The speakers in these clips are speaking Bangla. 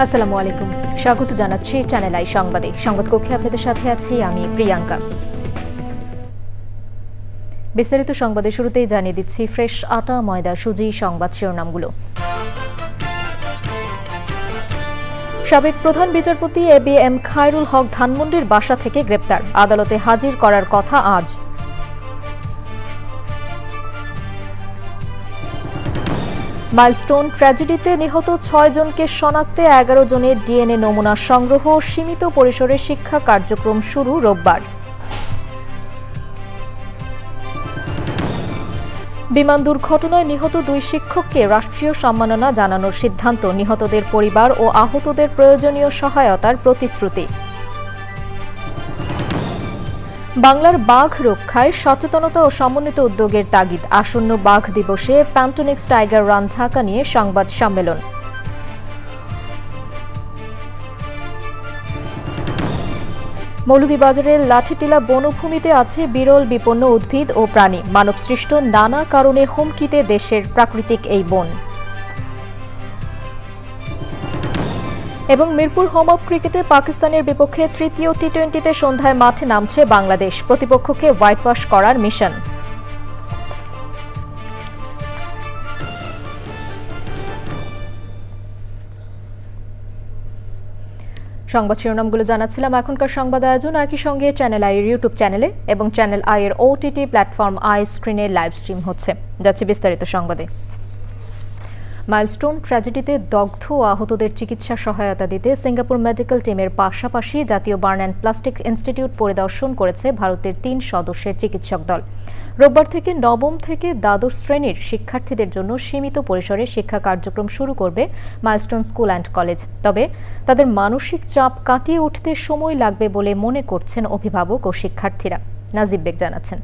আসসালামু আলাইকুম, স্বাগত জানাচ্ছি চ্যানেল আই সংবাদে। সংবাদ কক্ষে আপনাদের সাথে আছি আমি প্রিয়াঙ্কা। বিস্তারিত সংবাদে শুরুতেই জানিয়ে দিচ্ছি ফ্রেশ আটা, ময়দা, সুজি সংবাদ শিরোনামগুলো। সাবেক প্রধান বিচারপতি এবিএম খায়রুল হক ধানমন্ডির বাসা থেকে গ্রেপ্তার, আদালতে হাজির করার কথা আজ। মাইলস্টোন ট্র্যাজেডিতে নিহত ৬ জনকে শনাক্তে ১১ জনের ডিএনএ নমুনা সংগ্রহ, সীমিত পরিসরে শিক্ষা কার্যক্রম শুরু রোববার। বিমান দুর্ঘটনায় নিহত ২ শিক্ষককে রাষ্ট্রীয় সম্মাননা জানানোর সিদ্ধান্ত, নিহতদের পরিবার ও আহতদের প্রয়োজনীয় সহায়তার প্রতিশ্রুতি। বাংলার বাঘ রক্ষায় সচেতনতা ও সমন্বিত উদ্যোগের তাগিদ, আসন্ন বাঘ দিবসে প্যান্টোনিক্স টাইগার রান ঢাকা নিয়ে সংবাদ সম্মেলন। মৌলভীবাজারের লাঠিটিলা বনভূমিতে আছে বিরল বিপন্ন উদ্ভিদ ও প্রাণী, মানবসৃষ্ট নানা কারণে হুমকিতে দেশের প্রাকৃতিক এই বন। এবং মিরপুর হোম অফ ক্রিকেটে পাকিস্তানের বিপক্ষে তৃতীয় টি-20তে সন্ধ্যায় মাঠে নামছে বাংলাদেশ, প্রতিপক্ষকে হোয়াইট ওয়াশ করার মিশন। সংবাদ শিরোনামগুলো জানাচ্ছিলাম। এখনকার সংবাদ আয়োজন একই সঙ্গে চ্যানেল আই এর ইউটিউব চ্যানেলে এবং চ্যানেল আই এর ওটিটি প্ল্যাটফর্ম আই স্ক্রিনে লাইভ স্ট্রিম হচ্ছে। যাচ্ছে বিস্তারিত সংবাদে। মাইলস্টোন ট্র্যাজেডিতে দগ্ধ ও আহতদের চিকিৎসা সহায়তা দিতে সিঙ্গাপুর মেডিকেল টিমের পাশাপাশি জাতীয় বার্ন অ্যান্ড প্লাস্টিক ইনস্টিটিউট পরিদর্শন করেছে ভারতের ৩ সদস্যের চিকিৎসক দল। রোববার থেকে নবম থেকে দ্বাদশ শ্রেণীর শিক্ষার্থীদের জন্য সীমিত পরিসরে শিক্ষা কার্যক্রম শুরু করবে মাইলস্টোন স্কুল অ্যান্ড কলেজ। তবে তাদের মানসিক চাপ কাটিয়ে উঠতে সময় লাগবে বলে মনে করছেন অভিভাবক ও শিক্ষার্থীরা। নাজিব বেগ জানাচ্ছেন।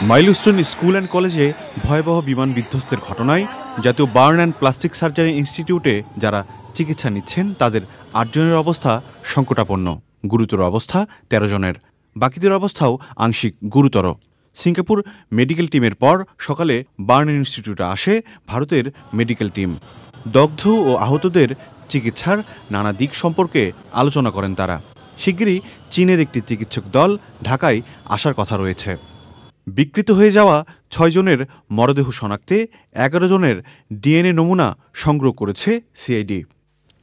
মাইলস্টোন স্কুল অ্যান্ড কলেজে ভয়াবহ বিমান বিধ্বস্তের ঘটনায় জাতীয় বার্ন অ্যান্ড প্লাস্টিক সার্জারি ইনস্টিটিউটে যারা চিকিৎসা নিচ্ছেন তাদের ৮ জনের অবস্থা সংকটাপন্ন, গুরুতর অবস্থা ১৩ জনের, বাকিদের অবস্থাও আংশিক গুরুতর। সিঙ্গাপুর মেডিকেল টিমের পর সকালে বার্ন ইনস্টিটিউটে আসে ভারতের মেডিকেল টিম। দগ্ধ ও আহতদের চিকিৎসার নানা দিক সম্পর্কে আলোচনা করেন তারা। শিগগিরই চীনের একটি চিকিৎসক দল ঢাকায় আসার কথা রয়েছে। বিকৃত হয়ে যাওয়া ৬ জনের মরদেহ শনাক্তে ১১ জনের ডিএনএ নমুনা সংগ্রহ করেছে সিআইডি।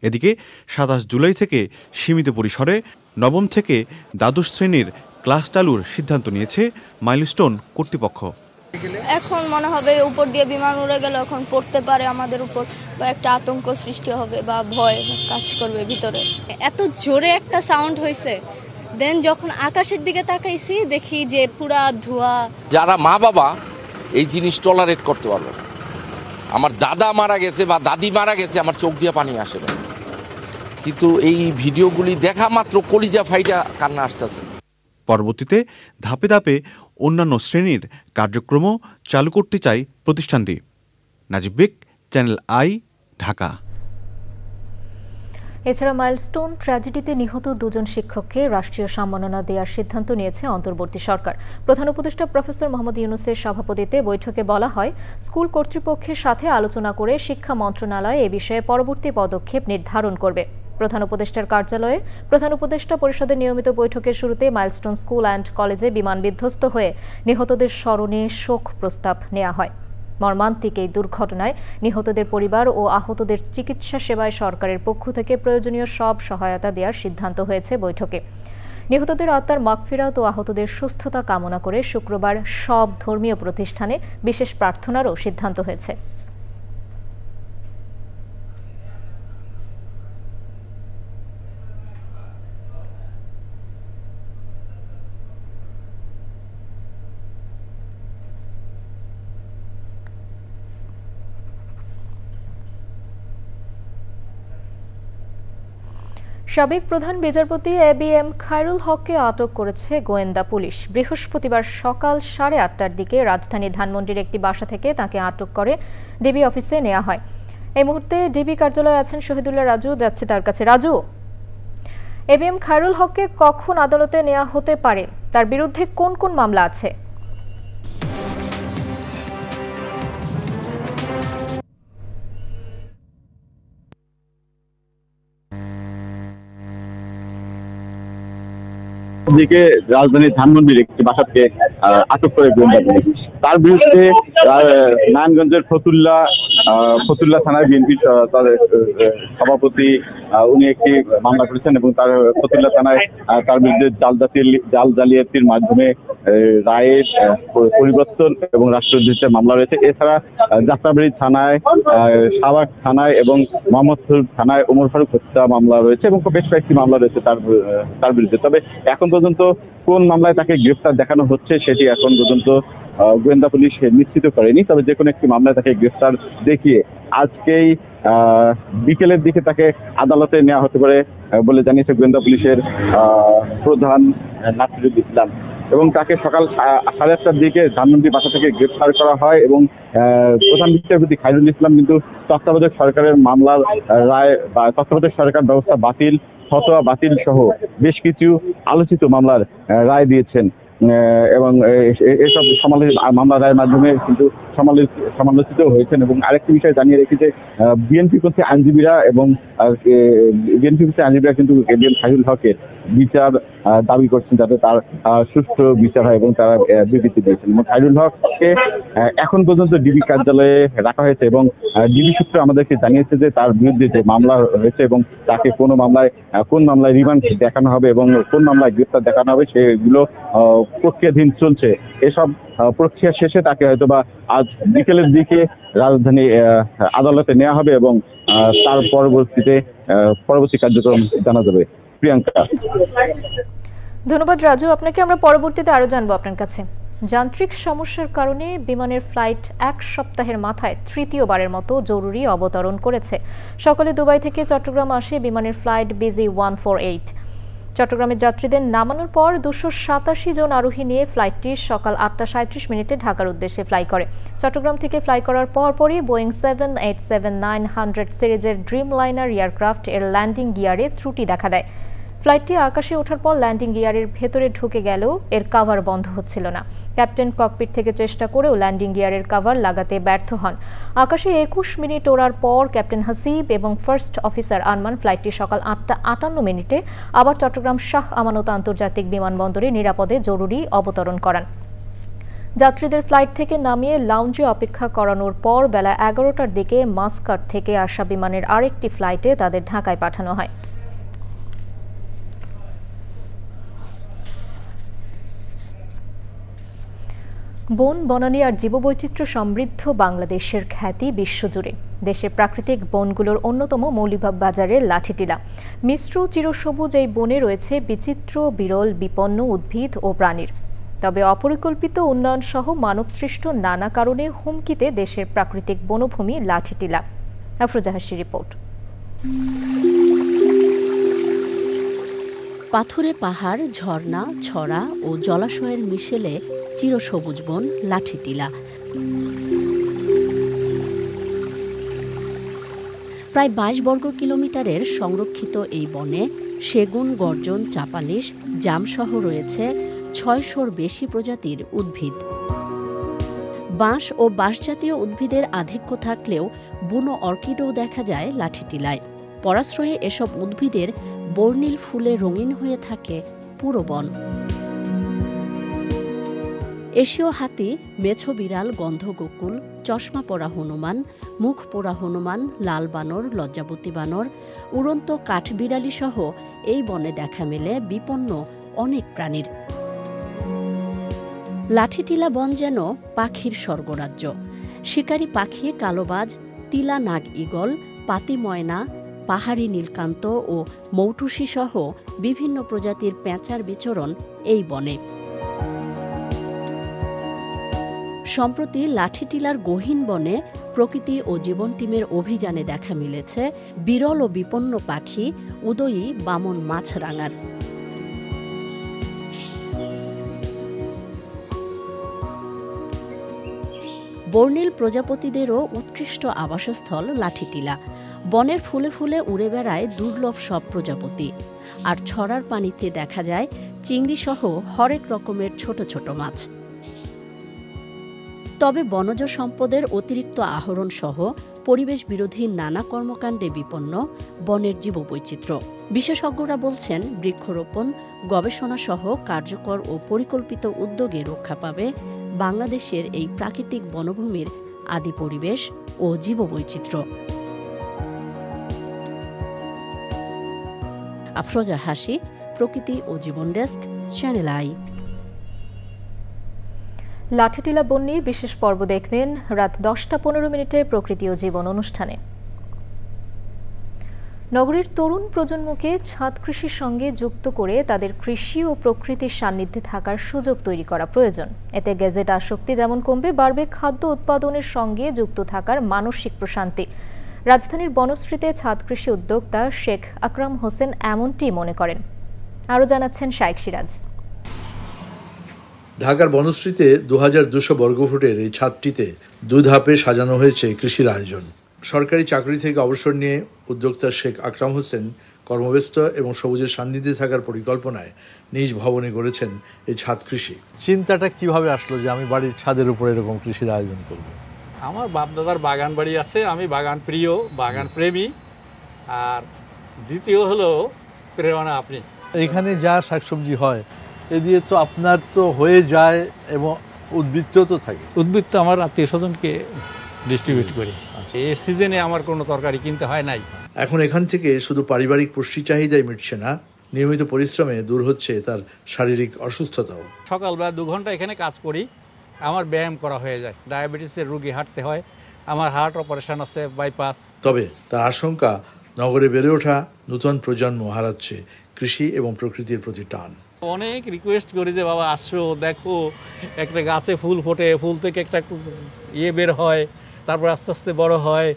এদিকে ২৭ জুলাই থেকে সীমিত পরিসরে নবম থেকে দ্বাদশ শ্রেণীর ক্লাস চালুর সিদ্ধান্ত নিয়েছে মাইলস্টোন কর্তৃপক্ষ। এখন মনে হবে উপর দিয়ে বিমান উড়ে গেল, এখন পড়তে পারে আমাদের উপর, বা একটা আতঙ্ক সৃষ্টি হবে বা ভয় কাজ করবে ভিতরে। এত জোরে একটা সাউন্ড হয়েছে, দেন যখন আকাশের দিকে তাকাইছি দেখি যে পুরা ধোঁয়া। যারা মা বাবা এই জিনিস টলারেট করতে পারবে। আমার দাদা মারা গেছে বা দাদি মারা গেছে, আমার চোখ দিয়ে পানি আসে না, কিন্তু এই ভিডিওগুলি দেখা মাত্র কলিজা ফাইটা কান্না আসতেছে। পরবর্তীতে ধাপে ধাপে অন্যান্য শ্রেণীর কার্যক্রমও চালু করতে চায় প্রতিষ্ঠানটি। নাজিব বেগ, চ্যানেল আই, ঢাকা। এছাড়া মাইলস্টোন ট্র্যাজেডিতে নিহত ২ জন শিক্ষককে রাষ্ট্রীয় সম্মাননা দেওয়ার সিদ্ধান্ত নিয়েছে অন্তর্বর্তী সরকার। প্রধান উপদেষ্টা প্রফেসর মোহাম্মদ ইউনূসের সভাপতিত্বে বৈঠকে বলা হয়, স্কুল কর্তৃপক্ষের সাথে আলোচনা করে শিক্ষা মন্ত্রণালয় এ বিষয়ে পরবর্তী পদক্ষেপ নির্ধারণ করবে। প্রধান উপদেষ্টার কার্যালয়ে প্রধান উপদেষ্টা পরিষদের নিয়মিত বৈঠকের শুরুতে মাইলস্টোন স্কুল অ্যান্ড কলেজে বিমান বিধ্বস্ত হয়ে নিহতদের স্মরণে শোক প্রস্তাব নেওয়া হয়। মর্মান্তিক এই দুর্ঘটনায় নিহতদের পরিবার ও আহতদের চিকিৎসা সেবায় সরকারের পক্ষ থেকে প্রয়োজনীয় সব সহায়তা দেওয়ার সিদ্ধান্ত হয়েছে বৈঠকে। নিহতদের আত্মার মাগফিরাত ও আহতদের সুস্থতা কামনা করে শুক্রবার সব ধর্মীয় প্রতিষ্ঠানে বিশেষ প্রার্থনারও সিদ্ধান্ত হয়েছে। সাবেক প্রধান বিচারপতি এবিএম খায়রুল হককে আটক করেছে গোয়েন্দা পুলিশ। বৃহস্পতিবার সকাল 8:30টার দিকে রাজধানী ধানমন্ডির একটি বাসা থেকে তাকে আটক করে ডিবি অফিসে নেওয়া হয়। এই মুহূর্তে ডিবি কার্যালয়ে আছেন শহীদুল্লাহ রাজু, যাচ্ছে তার কাছে। রাজু, এবিএম খায়রুল হককে কখন আদালতে নেওয়া হতে পারে? তার বিরুদ্ধে কোন কোন মামলা আছে? দিকে রাজধানীর ধানমন্ডির একটি বাসা থেকে আটক করে গোয়েন্দা পুলিশ। তার বিরুদ্ধে নারায়ণগঞ্জের ফতুল্লা থানায় বিএনপির সভাপতি উনি একটি মামলা করেছেন এবং তার ফতুল্লা থানায় তার বিরুদ্ধে জাল জালিয়াতির মাধ্যমে রায়ের পরিবর্তন এবং রাষ্ট্রদ্রোহিতার মামলা রয়েছে। এছাড়া যাত্রাবাড়ি থানায়, শাহবাগ থানায় এবং মোহাম্মদপুর থানায় ওমর ফারুক হত্যা মামলা রয়েছে এবং বেশ কয়েকটি মামলা রয়েছে তার বিরুদ্ধে। তবে এখন পর্যন্ত কোন মামলায় তাকে গ্রেফতার দেখানো হচ্ছে সেটি এখন পর্যন্ত গোয়েন্দা পুলিশ নিশ্চিত করেনি। তবে যে কোনো একটি মামলায় তাকে গ্রেফতার দেখিয়ে আজকেই বিকেলের দিকে তাকে আদালতে নেওয়া হতে পারে বলে জানিয়েছে গোয়েন্দা পুলিশের প্রধান নাসিরুল ইসলাম। এবং তাকে সকাল 8:30টার দিকে ধানমন্ডি বাসা থেকে গ্রেফতার করা হয় এবং প্রধান বিচারপতি খায়রুল ইসলাম কিন্তু তত্ত্বাবধায়ক সরকারের মামলার রায় বা তত্ত্বাবধায়ক সরকার ব্যবস্থা বাতিল, ফতোয়া বাতিল সহ বেশ কিছু আলোচিত মামলার রায় দিয়েছেন এবং এসব মামলা রায়ের মাধ্যমে কিন্তু সমালোচিত হয়েছেন। এবং আরেকটি বিষয় জানিয়ে রেখে যে বিএনপিপন্থী আইনজীবীরা কিন্তু খায়রুল হকের বিচার দাবি করছেন যাতে তার সুষ্ঠু বিচার হয় এবং তারা বিবৃতি দিয়েছেন। এবং খায়রুল হককে এখন পর্যন্ত ডিবি কার্যালয়ে রাখা হয়েছে এবং ডিবি সূত্র আমাদেরকে জানিয়েছে যে তার বিরুদ্ধে যে মামলা হয়েছে এবং তাকে কোন মামলায় রিমান্ড দেখানো হবে এবং কোন মামলায় গ্রেফতার দেখানো হবে সেগুলো প্রক্রিয়াধীন চলছে। এসব প্রক্রিয়া শেষে তাকে হয়তোবা আজ বিকেলের দিকে রাজধানী আদালতে নেওয়া হবে এবং তার পরবর্তী কার্যক্রম জানা যাবে। প্রিয়াঙ্কা, ধন্যবাদ রাজু আপনাকে। আমরা পরবর্তীতে আরো জানবো আপনার কাছে। যান্ত্রিক সমস্যার কারণে বিমানের ফ্লাইট 1 সপ্তাহের মাথায় তৃতীয়বারের মতো জরুরি অবতরণ করেছে। সকালে দুবাই থেকে চট্টগ্রাম আসে বিমানের ফ্লাইট BG148। চট্টগ্রামের যাত্রীদের নামানোর পর 287 জন আরোহী নিয়ে ফ্লাইটটি সকাল 8:37 ঢাকার উদ্দেশ্যে ফ্লাই করে। চট্টগ্রাম থেকে ফ্লাই করার পরপরই বোয়িং 787-900 সিরিজের ড্রিমলাইনার এয়ারক্রাফট এর ল্যান্ডিং গিয়ারে ত্রুটি দেখা দেয়। ফ্লাইটটি আকাশে ওঠার পর ল্যান্ডিং গিয়ারের ভেতরে ঢুকে গেলেও এর কাভার বন্ধ হচ্ছিল না। ক্যাপ্টেন ককপিট থেকে চেষ্টা করেও ল্যান্ডিং গিয়ারের কাভার লাগাতে ব্যর্থ হন। আকাশে 21 মিনিট ওড়ার পর ক্যাপ্টেন হাসিব এবং ফার্স্ট অফিসার আরমান ফ্লাইটটি সকাল 8:58 আবার চট্টগ্রাম শাহ আমানত আন্তর্জাতিক বিমানবন্দরে নিরাপদে জরুরি অবতরণ করান। যাত্রীদের ফ্লাইট থেকে নামিয়ে লাউঞ্জে অপেক্ষা করানোর পর বেলা 11টার দিকে মাস্কাট থেকে আসা বিমানের আরেকটি ফ্লাইটে তাদের ঢাকায় পাঠানো হয়। বন, বনানী আর জীববৈচিত্র্য সমৃদ্ধ বাংলাদেশের খ্যাতি বিশ্বজুড়ে। দেশের প্রাকৃতিক বনগুলোর অন্যতম মৌলভীবাজারের লাঠিটিলা। মিশ্র চিরসবুজ এই বনে রয়েছে বিচিত্র, বিরল, বিপন্ন উদ্ভিদ ও প্রাণীর। তবে অপরিকল্পিত উন্নয়ন সহ মানবসৃষ্ট নানা কারণে হুমকিতে দেশের প্রাকৃতিক বনভূমি লাঠিটিলা। আফরোজা হাসির রিপোর্ট। পাথুরে পাহাড়, ঝর্ণা, ছড়া ও জলাশয়ের মিশেলে চিরসবুজ বন লাঠিটিলা। প্রায় 22 বর্গ কিলোমিটারের সংরক্ষিত এই বনে সেগুন, গর্জন, চাপালিশ, জামসহ রয়েছে 600-র বেশি প্রজাতির উদ্ভিদ। বাঁশ ও বাঁশজাতীয় উদ্ভিদের আধিক্য থাকলেও বুনো অর্কিডও দেখা যায় লাঠিটিলায়। পরাশ্রয়ে এসব উদ্ভিদের বর্ণিল ফুলে রঙিন হয়ে থাকে পুরো বন। এশীয় হাতি, মেছো বিড়াল, গন্ধগোকুল, চশমা পরা হনুমান, মুখ পোড়া হনুমান, লাল বানর, লজ্জাবতী বানর, উড়ন্ত কাঠবিড়ালি সহ এই বনে দেখা মেলে বিপন্ন অনেক প্রাণীর। লাঠিটিলা বন যেন পাখির স্বর্গরাজ্য। শিকারী পাখি, কালোবাজ, তিলা নাগ ঈগল, পাতি ময়না, পাহাড়ি নীলকান্ত ও মৌটুসি সহ বিভিন্ন প্রজাতির পেঁচার বিচরণ এই বনে। সম্প্রতি লাঠিটিলার গহীন বনে প্রকৃতি ও জীবন টিমের অভিযানে দেখা মিলেছে বিরল ও বিপন্ন পাখি উদয়ী বামন মাছরাঙার। বর্ণিল প্রজাপতিদেরও উৎকৃষ্ট আবাসস্থল লাঠিটিলা। বনের ফুলে ফুলে উড়ে বেড়ায় দুর্লভ সব প্রজাপতি। আর ছড়ার পানিতে দেখা যায় চিংড়ি সহ হরেক রকমের ছোট ছোট মাছ। তবে বনজ সম্পদের অতিরিক্ত আহরণ সহ পরিবেশ বিরোধী নানা কর্মকাণ্ডে বিপন্ন বনের জীববৈচিত্র্য। বিশেষজ্ঞরা বলছেন, বৃক্ষরোপণ, গবেষণা সহ কার্যকর ও পরিকল্পিত উদ্যোগে রক্ষা পাবে বাংলাদেশের এই প্রাকৃতিক বনভূমির আদি পরিবেশ ও জীববৈচিত্র্য। আফরোজা হাসি, প্রকৃতি ও জীবন ডেস্ক, চ্যানেল আই। লাঠিটিলা বন্যী বিশেষ পর্ব দেখবেন রাত 10:15 প্রকৃতি ও জীবন অনুষ্ঠানে। নগরীর তরুণ প্রজন্মকে ছাদ কৃষির সঙ্গে যুক্ত করে তাদের কৃষি ও প্রকৃতির সান্নিধ্যে থাকার সুযোগ তৈরি করা প্রয়োজন। এতে গ্যাজেট আসক্তি যেমন কমবে, বাড়বে খাদ্য উৎপাদনের সঙ্গে যুক্ত থাকার মানসিক প্রশান্তি। রাজধানীর বনশ্রীতে ছাদ কৃষি উদ্যোক্তা শেখ আকরাম হোসেন এমনটি মনে করেন। আরও জানাচ্ছেন শাইখ সিরাজ। ঢাকার বনশ্রীতে 2200 বর্গফুটের এই ছাদটিতে 2 ধাপে সাজানো হয়েছে কৃষির আয়োজন। সরকারি চাকরি থেকে অবসর নিয়ে উদ্যোক্তা শেখ আকরাম হোসেন কর্মব্যস্ত এবং সবুজের সান্নিধ্যে থাকার পরিকল্পনায় নিজ ভবনে গড়েছেন এই ছাদ কৃষি। চিন্তাটা কিভাবে আসলো যে আমি বাড়ির ছাদের উপর এরকম কৃষির আয়োজন করব? আমার বাপদাদার বাগান বাড়ি আছে, আমি বাগান প্রিয়, বাগান প্রেমী। আর দ্বিতীয় হলো প্রেরণা আপনি। এখানে যা শাকসবজি হয় এ দিয়ে তো আপনার তো হয়ে যায় এবং উদ্বৃত্ত তো থাকে। উদ্বৃত্ত আমার আত্মীয় স্বজনকে ডিস্ট্রিবিউট করি। এই সিজনে আমার কোনো তরকারি কিনতে হয় নাই। এখন এখান থেকে শুধু পারিবারিক পুষ্টি চাহিদাই মিটছে না, নিয়মিত পরিশ্রমে দূর হচ্ছে তার শারীরিক অসুস্থতাও। সকালবেলা 2 ঘন্টা এখানে কাজ করি, আমার ব্যায়াম করা হয়ে যায়। ডায়াবেটিসের রোগী হাঁটতে হয়, আমার হার্ট অপারেশন আছে, বাইপাস। তবে তার আশঙ্কা, নগরে বেড়ে ওঠা নতুন প্রজন্ম হারাচ্ছে কৃষি এবং প্রকৃতির প্রতি টান। অনেক রিকোয়েস্ট করি যে বাবা আসো, দেখো একটা গাছে ফুল ফোটে, ফুল থেকে একটা বের হয়, তারপর আস্তে আস্তে বড় হয়,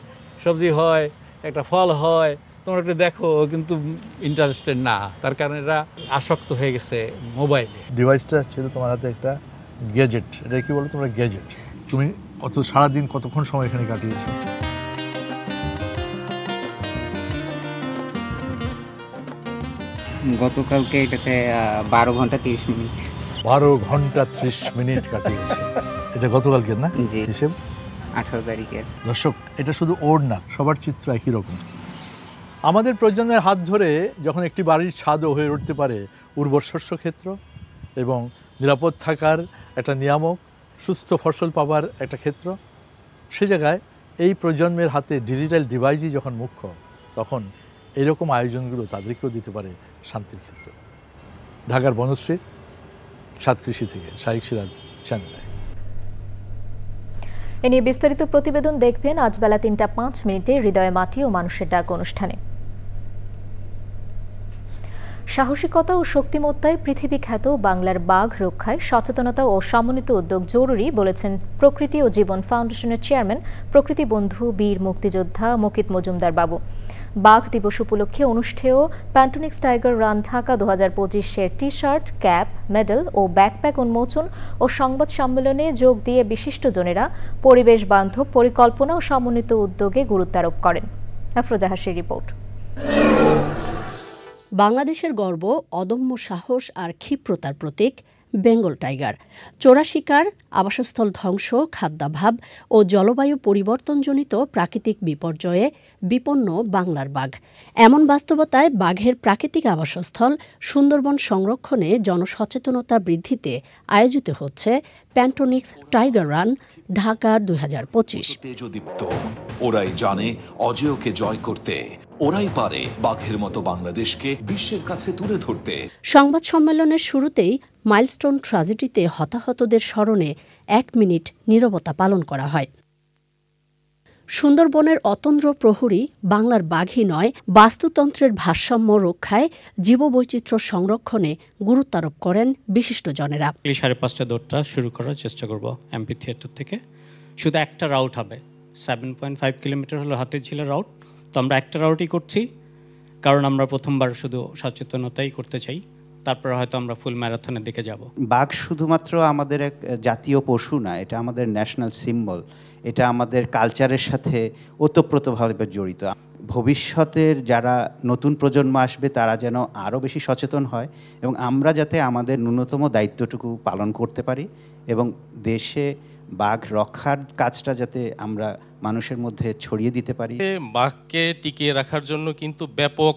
সবজি হয়, একটা ফল হয়, তোমরা একটু দেখো। কিন্তু ইন্টারেস্টেড না, তার কারণে এরা আসক্ত হয়ে গেছে মোবাইলে। ডিভাইসটা ছিল তোমার হাতে একটা গ্যাজেট, এটা কি বলো তোমরা গ্যাজেট। তুমি সারাদিন কতক্ষণ সময় এখানে কাটিয়েছো? গতকালকে এটাতে 12 ঘন্টা 30 মিনিট। 12 ঘন্টা 30 মিনিট কাটিয়েছে। এটা গতকালকে না? জি, হিসেব 18 তারিখের। দর্শক, এটা শুধু ওর না, সবার চিত্র একই রকম। আমাদের প্রজন্মের হাত ধরে যখন একটি বাড়ির ছাদও হয়ে উঠতে পারে উর্বর শস্য ক্ষেত্র এবং নিরাপদ থাকার একটা নিয়ামক, সুস্থ ফসল পাবার একটা ক্ষেত্র, সে জায়গায় এই প্রজন্মের হাতে ডিজিটাল ডিভাইসই যখন মুখ্য, তখন এরকম আয়োজনগুলো তাদেরকেও দিতে পারে শান্তির ক্ষেত্র। ঢাকার বনশ্রী, ছাদ কৃষি থেকে শাইখ সিরাজ, চ্যানেল আই। এ নিয়ে বিস্তারিত প্রতিবেদন দেখবেন আজ বেলা 3:05 হৃদয়ে মাটি ও মানুষের ডাক অনুষ্ঠানে। সাহসিকতা ও শক্তিমত্তায় পৃথিবী খ্যাত বাংলার বাঘ রক্ষায় সচেতনতা ও সমন্বিত উদ্যোগ জরুরি বলেছেন প্রকৃতি ও জীবন ফাউন্ডেশনের চেয়ারম্যান, প্রকৃতি বন্ধু বীর মুক্তিযোদ্ধা মুকিত মজুমদার বাবু। বাঘ দিবস উপলক্ষে অনুষ্ঠেয় প্যান্টোনিক্স টাইগার রান ঢাকা 2025-এর টি-শার্ট, ক্যাপ, মেডেল ও ব্যাকপ্যাক উন্মোচন ও সংবাদ সম্মেলনে যোগ দিয়ে বিশিষ্টজনেরা পরিবেশ বান্ধব পরিকল্পনা ও সমন্বিত উদ্যোগে গুরুত্ব আরোপ করেন। আফরোজা হাসির রিপোর্ট। বাংলাদেশের গর্ব, অদম্য সাহস আর ক্ষিপ্রতার প্রতীক বেঙ্গল টাইগার। চোরা শিকার, আবাসস্থল ধ্বংস, খাদ্যাভাব ও জলবায়ু পরিবর্তনজনিত প্রাকৃতিক বিপর্যয়ে বিপন্ন বাংলার বাঘ। এমন বাস্তবতায় বাঘের প্রাকৃতিক আবাসস্থল সুন্দরবন সংরক্ষণে জনসচেতনতা বৃদ্ধিতে আয়োজিত হচ্ছে প্যান্টোনিক্স টাইগার রান ঢাকা 2025। তেজদীপ্ত, ওরাই জানে অজেয়কে জয় করতে, ওরাই পারে বাঘের মতো বাংলাদেশকে বিশ্বের কাছে তুলে ধরতে। সংবাদ সম্মেলনের শুরুতেই মাইলস্টোন ট্র্যাজেডিতে হতাহতদের স্মরণে 1 মিনিট নীরবতা পালন করা হয়। সুন্দরবনের অতন্দ্র প্রহরী বাংলার বাঘই নয়, বাস্তুতন্ত্রের ভারসাম্য রক্ষায়, জীববৈচিত্র্য সংরক্ষণে গুরুত্ব আরোপ করেন বিশিষ্টজনেরা। 5:30 দৌড়টা শুরু করার চেষ্টা করব এমপি থিয়েটার থেকে। শুধু একটা রাউট হবে, 7.5 কিলোমিটার হলো হাতিরঝিলের রাউট। তো আমরা একটা রাউটই করছি, কারণ আমরা প্রথমবার শুধু সচেতনতাই করতে চাই, তারপর হয়তো আমরা ফুল ম্যারাথনের দিকে যাব। বাঘ শুধুমাত্র আমাদের এক জাতীয় পশু না, এটা আমাদের ন্যাশনাল সিম্বল, এটা আমাদের কালচারের সাথে ওতপ্রোতভাবে জড়িত। ভবিষ্যতের যারা নতুন প্রজন্ম আসবে তারা যেন আরও বেশি সচেতন হয় এবং আমরা যাতে আমাদের ন্যূনতম দায়িত্বটুকু পালন করতে পারি এবং দেশে বাঘ রক্ষার কাজটা যাতে আমরা মানুষের মধ্যে ছড়িয়ে দিতে পারি। বাঘকে টিকিয়ে রাখার জন্য কিন্তু ব্যাপক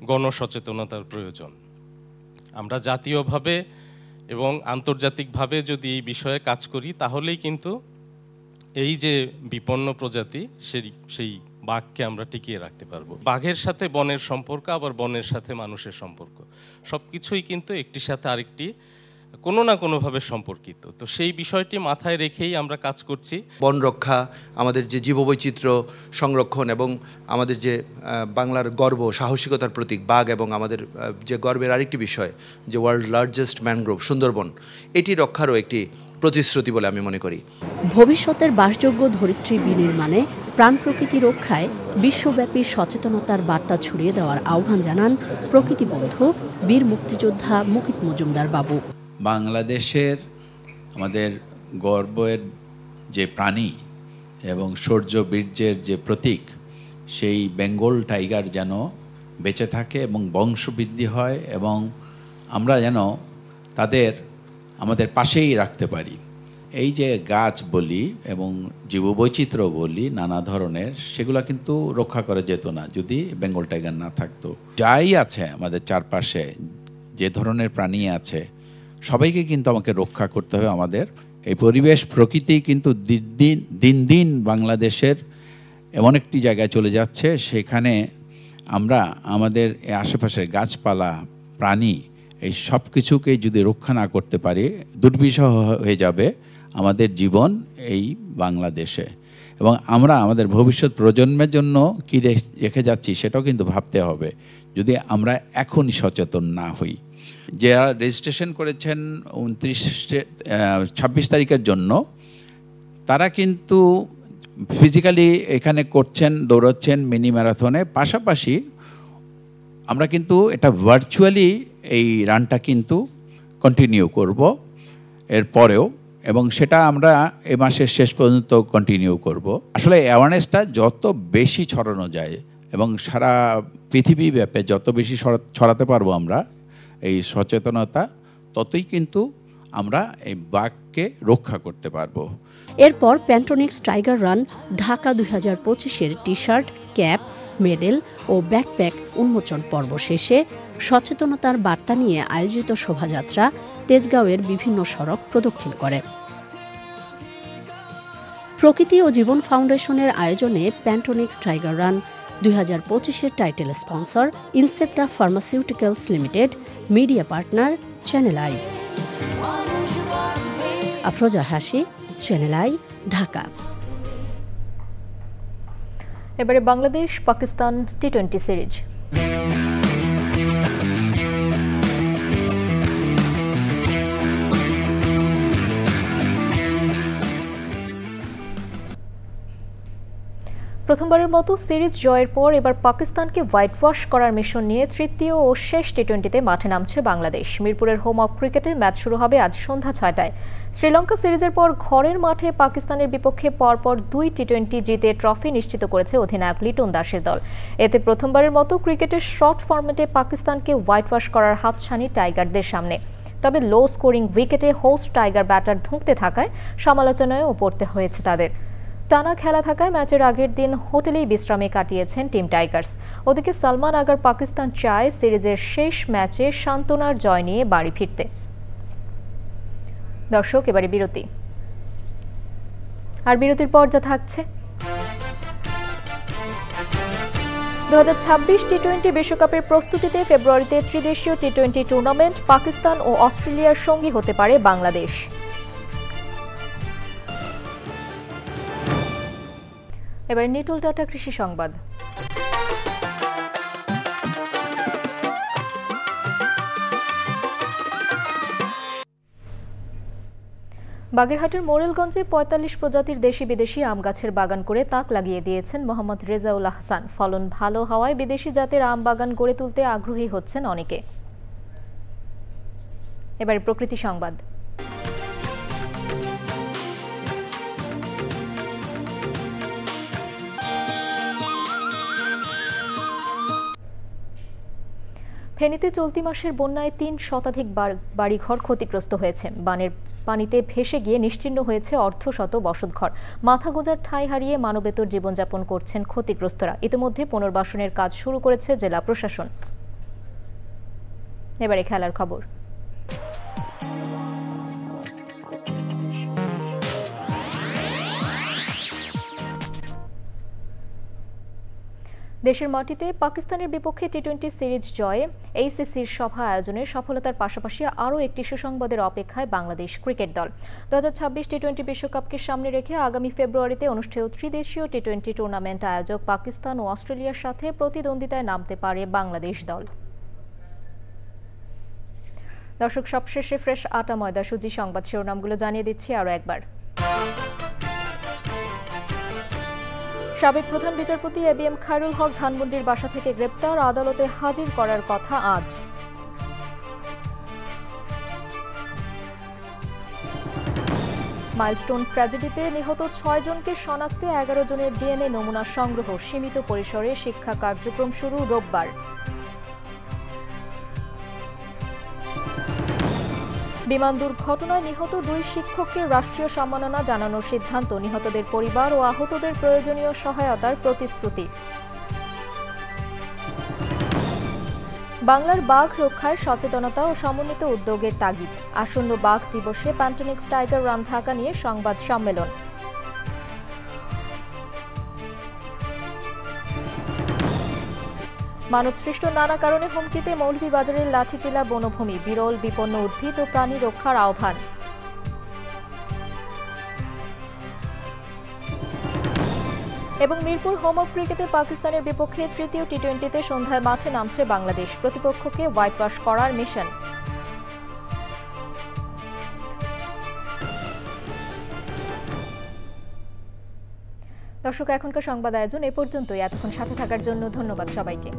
গণসচেতনতার প্রয়োজন। আমরা জাতীয়ভাবে এবং আন্তর্জাতিকভাবে যদি এই বিষয়ে কাজ করি তাহলেই কিন্তু এই যে বিপন্ন প্রজাতি সেই বাঘকে আমরা টিকিয়ে রাখতে পারবো। বাঘের সাথে বনের সম্পর্ক, আবার বনের সাথে মানুষের সম্পর্ক, সব কিছুই কিন্তু একটির সাথে আরেকটি কোনো না কোনোভাবে সম্পর্কিত। তো সেই বিষয়টি মাথায় রেখেই আমরা কাজ করছি। বন রক্ষা, আমাদের যে জীববৈচিত্র্য সংরক্ষণ এবং আমাদের যে বাংলার গর্ব, সাহসিকতার প্রতীক বাঘ, এবং আমাদের যে গর্বের আরেকটি বিষয় যে ওয়ার্ল্ড লার্জেস্ট ম্যানগ্রোভ সুন্দরবন, এটি রক্ষারও একটি প্রতিশ্রুতি বলে আমি মনে করি। ভবিষ্যতের বাসযোগ্য ধরিত্রী বিনির্মাণে প্রাণ প্রকৃতি রক্ষায় বিশ্বব্যাপী সচেতনতার বার্তা ছড়িয়ে দেওয়ার আহ্বান জানান প্রকৃতি বন্ধু বীর মুক্তিযোদ্ধা মুকিত মজুমদার বাবু। বাংলাদেশের আমাদের গর্বের যে প্রাণী এবং শৌর্য বীর্যের যে প্রতীক, সেই বেঙ্গল টাইগার যেন বেঁচে থাকে এবং বংশবৃদ্ধি হয় এবং আমরা যেন তাদের আমাদের পাশেই রাখতে পারি। এই যে গাছ বলি এবং জীববৈচিত্র্য বলি নানা ধরনের, সেগুলো কিন্তু রক্ষা করা যেত না যদি বেঙ্গল টাইগার না থাকতো। যাই আছে আমাদের চারপাশে, যে ধরনের প্রাণী আছে, সবাইকে কিন্তু আমাকে রক্ষা করতে হবে। আমাদের এই পরিবেশ প্রকৃতি কিন্তু দিন দিন বাংলাদেশের এমন একটি জায়গায় চলে যাচ্ছে, সেখানে আমরা আমাদের আশেপাশের গাছপালা, প্রাণী, এই সব কিছুকে যদি রক্ষা না করতে পারি, দুর্বিষহ হয়ে যাবে আমাদের জীবন এই বাংলাদেশে। এবং আমরা আমাদের ভবিষ্যৎ প্রজন্মের জন্য কী রেখে যাচ্ছি সেটাও কিন্তু ভাবতে হবে, যদি আমরা এখনই সচেতন না হই। যারা রেজিস্ট্রেশন করেছেন 26 তারিখের জন্য, তারা কিন্তু ফিজিক্যালি এখানে করছেন, দৌড়চ্ছেন মিনি ম্যারাথনে, পাশাপাশি আমরা কিন্তু এটা ভার্চুয়ালি এই রানটা কিন্তু কন্টিনিউ করব এরপরেও, এবং সেটা আমরা এ মাসের শেষ পর্যন্ত কন্টিনিউ করব। আসলে অ্যাওয়ারনেসটা যত বেশি ছড়ানো যায় এবং সারা পৃথিবী ব্যাপে যত বেশি ছড়াতে পারবো আমরা এই সচেতনতা, ততই কিন্তু আমরা এই বাঘকে রক্ষা করতে পারবো। এরপর প্যান্টোনিক্স টাইগার রান ঢাকা 2025-এর টি শার্ট, ক্যাপ, মেডেল ও ব্যাকপ্যাক উন্মোচন পর্ব শেষে সচেতনতার বার্তা নিয়ে আয়োজিত শোভাযাত্রা তেজগাঁওয়ের বিভিন্ন সড়ক প্রদক্ষিণ করে। প্রকৃতি ও জীবন ফাউন্ডেশনের আয়োজনে প্যান্টোনিক্স টাইগার রান 2025-এর title sponsor Incepta pharmaceuticals limited, media partner channel I. Afroza Hasi, channel I, Dhaka. এবারে বাংলাদেশ পাকিস্তান টি-20 সিরিজ। প্রথমবারের মতো সিরিজ জয়ের পর এবার পাকিস্তানকে হোয়াইট ওয়াশ করার মিশন নিয়ে তৃতীয় ও শেষ টি-20তে মাঠে নামছে বাংলাদেশ। মিরপুরের হোম অফ ক্রিকেটে ম্যাচ শুরু হবে আজ সন্ধ্যা 6টায়। শ্রীলঙ্কা সিরিজের পর ঘরের মাঠে পাকিস্তানের বিপক্ষে পরপর 2 টি-20 জিতে ট্রফি নিশ্চিত করেছে অধিনায়ক লিটন দাসের দল। এতে প্রথমবারের মতো ক্রিকেটের শর্ট ফরম্যাটে পাকিস্তানকে হোয়াইট ওয়াশ করার হাতছানি টাইগারদের সামনে। তবে লো স্কোরিং উইকেটে হোস্ট টাইগার ব্যাটার ধুঁকতে থাকায় সমালোচনায়ও পড়তে হয়েছে তাদের। টানা খেলা থাকায় ম্যাচের আগের দিন হোটেলেই বিশ্রামে কাটিয়েছেন টিম টাইগার্স। ওদিকে সালমান আগার পাকিস্তান চায় সিরিজের শেষ ম্যাচে সান্ত্বনার জয় নিয়ে বাড়ি ফিরতে। দর্শক, এবারে বিরতি। আর বিরতির পর যা থাকছে, 2026 টি-20 বিশ্বকাপের প্রস্তুতিতে ফেব্রুয়ারিতে ত্রিদেশীয় টি-20 টুর্নামেন্ট পাকিস্তান ও অস্ট্রেলিয়ার সঙ্গী হতে পারে বাংলাদেশ। এবার নিটুল টাটা কৃষি সংবাদ। বাগেরহাটের মোরেলগঞ্জে 45 প্রজাতির দেশি বিদেশি আম গাছের বাগান করে তাক লাগিয়ে দিয়েছেন মোহাম্মদ রেজাউল আহসান। ফলন ভালো হওয়ায় বিদেশি জাতের আম বাগান গড়ে তুলতে আগ্রহী হচ্ছেন অনেকে। এবার প্রকৃতি সংবাদ। ফেনীতে চলতি মাসের বন্যায় ৩ শতাধিক বাড়িঘর ক্ষতিগ্রস্ত হয়েছে। বানের পানিতে ভেসে গিয়ে নিশ্চিহ্ন হয়েছে অর্ধশত বসতঘর। মাথা গোঁজার ঠাঁই হারিয়ে মানবেতর জীবনযাপন করছেন ক্ষতিগ্রস্তরা। ইতিমধ্যে পুনর্বাসনের কাজ শুরু করেছে জেলা প্রশাসন। এবারে খেলার খবর। দেশের মাটিতে পাকিস্তানের বিপক্ষে টি-20 সিরিজ জয়ে এইসিসির সভা আয়োজনের সফলতার পাশাপাশি আরও একটি সুসংবাদের অপেক্ষায় বাংলাদেশ ক্রিকেট দল। 2026 টি-20 বিশ্বকাপকে সামনে রেখে আগামী ফেব্রুয়ারিতে অনুষ্ঠেয় ত্রিদেশীয় টি-20 টুর্নামেন্ট আয়োজক পাকিস্তান ও অস্ট্রেলিয়ার সাথে প্রতিদ্বন্দ্বিতায় নামতে পারে বাংলাদেশ দল। দর্শক, সবশেষে ফ্রেশ আটা ময়দা সুজি সংবাদ শিরোনামগুলো জানিয়ে দিচ্ছি আরও একবার। সাবেক প্রধান বিচারপতি এবিএম খায়রুল হক ধানমন্ডির বাসা থেকে গ্রেপ্তার, আদালতে হাজির করার কথা আজ। মাইলস্টোন ট্র্যাজেডিতে নিহত 6 জনকে শনাক্তে 11 জনের ডিএনএ নমুনা সংগ্রহ, সীমিত পরিসরে শিক্ষা কার্যক্রম শুরু রোববার। বিমান দুর্ঘটনায় নিহত 2 শিক্ষককে রাষ্ট্রীয় সম্মাননা জানানোর সিদ্ধান্ত, নিহতদের পরিবার ও আহতদের প্রয়োজনীয় সহায়তার প্রতিশ্রুতি। বাংলার বাঘ রক্ষায় সচেতনতা ও সমন্বিত উদ্যোগের তাগিদ, আসন্ন বাঘ দিবসে প্যান্টোনিক্স টাইগার রান ঢাকা নিয়ে সংবাদ সম্মেলন। মানবসৃষ্ট নানা কারণে হুমকিতে মৌলভীবাজারের লাঠিটিলা বনভূমি, বিরল বিপন্ন উদ্ভিদ ও প্রাণী রক্ষার আহ্বান। এবং মিরপুর হোম অফ ক্রিকেটে পাকিস্তানের বিপক্ষে তৃতীয় টি-20তে সন্ধ্যায় মাঠে নামছে বাংলাদেশ, প্রতিপক্ষকে হোয়াইট ওয়াশ করার মিশন। দর্শক, এখনকার সংবাদ আয়োজন এ পর্যন্তই। এতক্ষণ সাথে থাকার জন্য ধন্যবাদ সবাইকে।